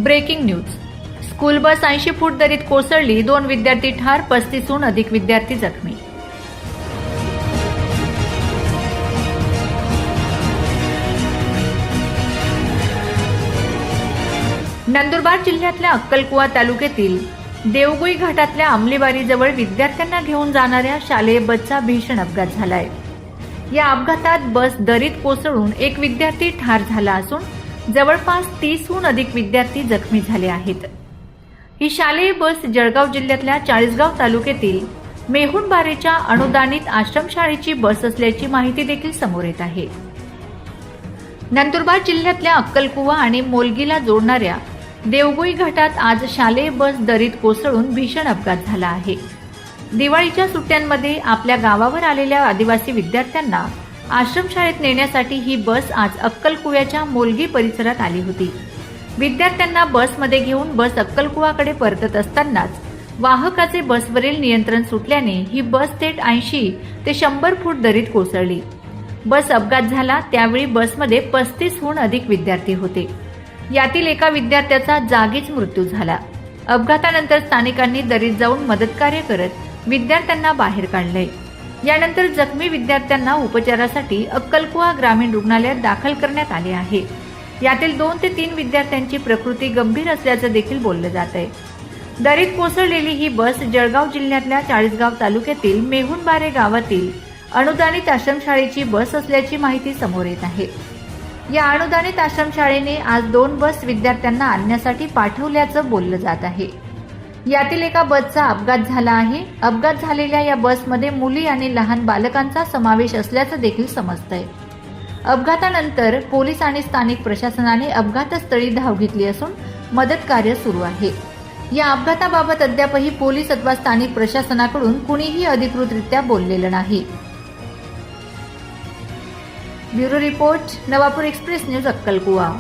Breaking news. School bus 80 foot दरीत कोसळली, 2 विद्यार्थी ठार, 35हून अधिक विद्यार्थी जखमी. नंदुरबार जिल्ह्यातल्या अक्कलकुवा तालुक्यातील देवगुई घाटातल्या अंमलीबारीजवळ विद्यार्थ्यांना घेऊन जाणाऱ्या शालेय बसचा भीषण अपघात झालाय. या अपघातात बस दरीत कोसळून एक विद्यार्थी ठार झाला असून जवळपास 30हून अधिक विद्यार्थी जखमी झाले आहेत. ही शालेय बस जळगाव जिल्ह्यातल्या चाळीसगाव तालुक्यातील मेहुणबारेच्या अनुदानित आश्रमशाळेची बस असल्याची माहिती देखील समोर येत आहे. नंदुरबार जिल्ह्यातल्या अक्कलकुवा आणि मोलगीला जोडणाऱ्या देवगुई घाटात आज शालेय बस दरीत कोसळून भीषण अपघात झाला आहे. दिवाळीच्या सुट्ट्यांमध्ये आपल्या गावावर आलेल्या आदिवासी विद्यार्थ्यांना आश्रमशाळेत नेण्यासाठी ही बस आज अक्कलकुव्याच्या मोलगी परिसरात आली होती. विद्यार्थ्यांना बसमध्ये घेऊन बस अक्कलकुवाकडे परतत असतानाच वाहकाचे बसवरील नियंत्रण सुटल्याने ही बस थेट 80 ते 100 फूट दरीत कोसळली. बस अपघात झाला त्यावेळी बसमध्ये 35हून अधिक विद्यार्थी होते. यातील एका विद्यार्थ्याचा जागीच मृत्यू झाला. अपघातानंतर स्थानिकांनी दरीत जाऊन मदतकार्य करत विद्यार्थ्यांना बाहेर काढले. यानंतर जखमी विद्यार्थ्यांना उपचारासाठी अक्कलकुवा ग्रामीण रुग्णालयात दाखल करण्यात आले आहे. यातील 2 ते 3 विद्यार्थ्यांची प्रकृती गंभीर असल्याचं देखील बोललं जात आहे. दरीत कोसळलेली ही बस जळगाव जिल्ह्यातल्या चाळीसगाव तालुक्यातील मेहुणबारे गावातील अनुदानित आश्रमशाळेची बस असल्याची माहिती समोर येत आहे. या अनुदानित आश्रमशाळेने आज 2 बस विद्यार्थ्यांना आणण्यासाठी पाठवल्याचं बोललं जात आहे. यातील एका बसचा अपघात झाला आहे. अपघात झालेल्या या बसमध्ये मुली आणि लहान बालकांचा समावेश असल्याचं देखील समजतंय. अपघातानंतर पोलीस आणि स्थानिक प्रशासनाने अपघातस्थळी धाव घेतली असून मदत कार्य सुरू आहे. या अपघाताबाबत अद्यापही पोलीस अथवा स्थानिक प्रशासनाकडून कुणीही अधिकृतरित्या बोललेलं नाही. Bureau report, Navapur express news, अक्कलकुवा.